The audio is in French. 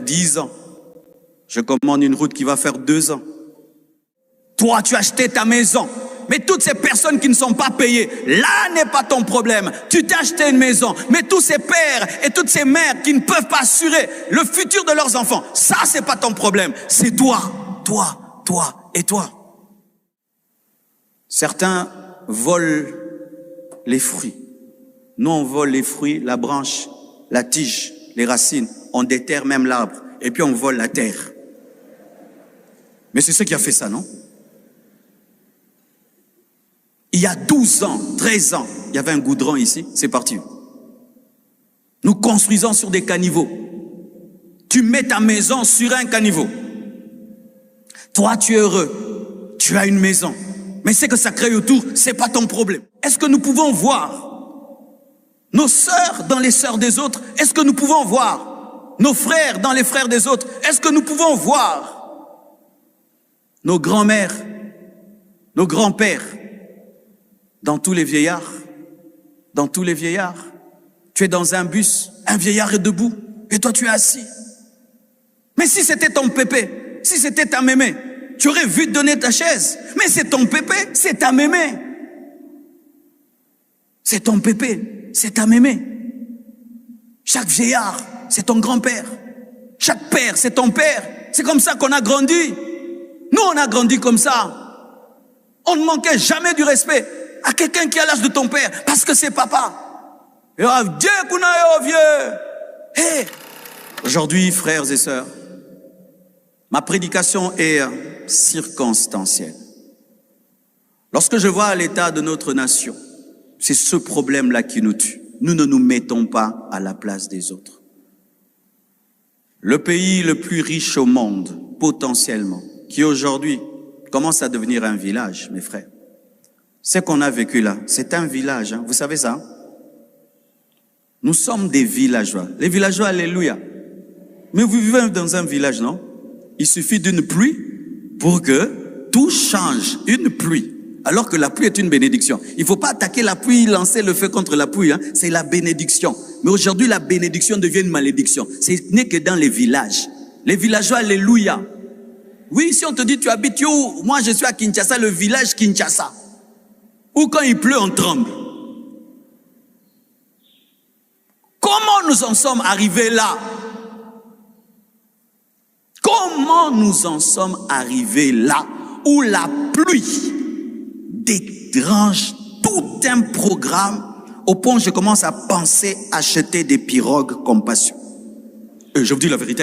10 ans. Je commande une route qui va faire 2 ans. Toi, tu as acheté ta maison. Mais toutes ces personnes qui ne sont pas payées, là n'est pas ton problème. Tu t'as acheté une maison. Mais tous ces pères et toutes ces mères qui ne peuvent pas assurer le futur de leurs enfants, ça, c'est pas ton problème. C'est toi, toi et toi. Certains volent les fruits. Nous, on vole les fruits, la branche, la tige, les racines. On déterre même l'arbre. Et puis on vole la terre. Mais c'est ce qui a fait ça, non? Il y a 12 ans, 13 ans, il y avait un goudron ici, c'est parti. Nous construisons sur des caniveaux. Tu mets ta maison sur un caniveau. Toi, tu es heureux. Tu as une maison. Mais ce que ça crée autour, c'est pas ton problème. Est-ce que nous pouvons voir nos sœurs dans les sœurs des autres? Est-ce que nous pouvons voir nos frères dans les frères des autres? Est-ce que nous pouvons voir nos grands-mères, nos grands-pères dans tous les vieillards? Dans tous les vieillards. Tu es dans un bus, un vieillard est debout et toi tu es assis. Mais si c'était ton pépé, si c'était ta mémé, tu aurais vu te donner ta chaise. Mais c'est ton pépé, c'est ta mémé. C'est ton pépé, c'est ta mémé. Chaque vieillard, c'est ton grand-père. Chaque père, c'est ton père. C'est comme ça qu'on a grandi. Nous, on a grandi comme ça. On ne manquait jamais du respect à quelqu'un qui a l'âge de ton père, parce que c'est papa. Et Dieu qu'on a eu vieux. Hey. Aujourd'hui, frères et sœurs, ma prédication est circonstancielle. Lorsque je vois l'état de notre nation, c'est ce problème-là qui nous tue. Nous ne nous mettons pas à la place des autres. Le pays le plus riche au monde, potentiellement, qui aujourd'hui commence à devenir un village, mes frères. Ce qu'on a vécu là, c'est un village, hein. Vous savez ça? Nous sommes des villageois. Les villageois, alléluia. Mais vous vivez dans un village, non? Il suffit d'une pluie pour que tout change. Une pluie. Alors que la pluie est une bénédiction. Il ne faut pas attaquer la pluie, lancer le feu contre la pluie, hein. C'est la bénédiction. Mais aujourd'hui, la bénédiction devient une malédiction. Ce n'est que dans les villages. Les villageois, alléluia. Oui, si on te dit, tu habites où? Moi, je suis à Kinshasa, le village Kinshasa. Ou quand il pleut, on tremble. Comment nous en sommes arrivés là? Comment nous en sommes arrivés là où la pluie dérange tout un programme au point où je commence à penser acheter des pirogues compassion? Je vous dis la vérité.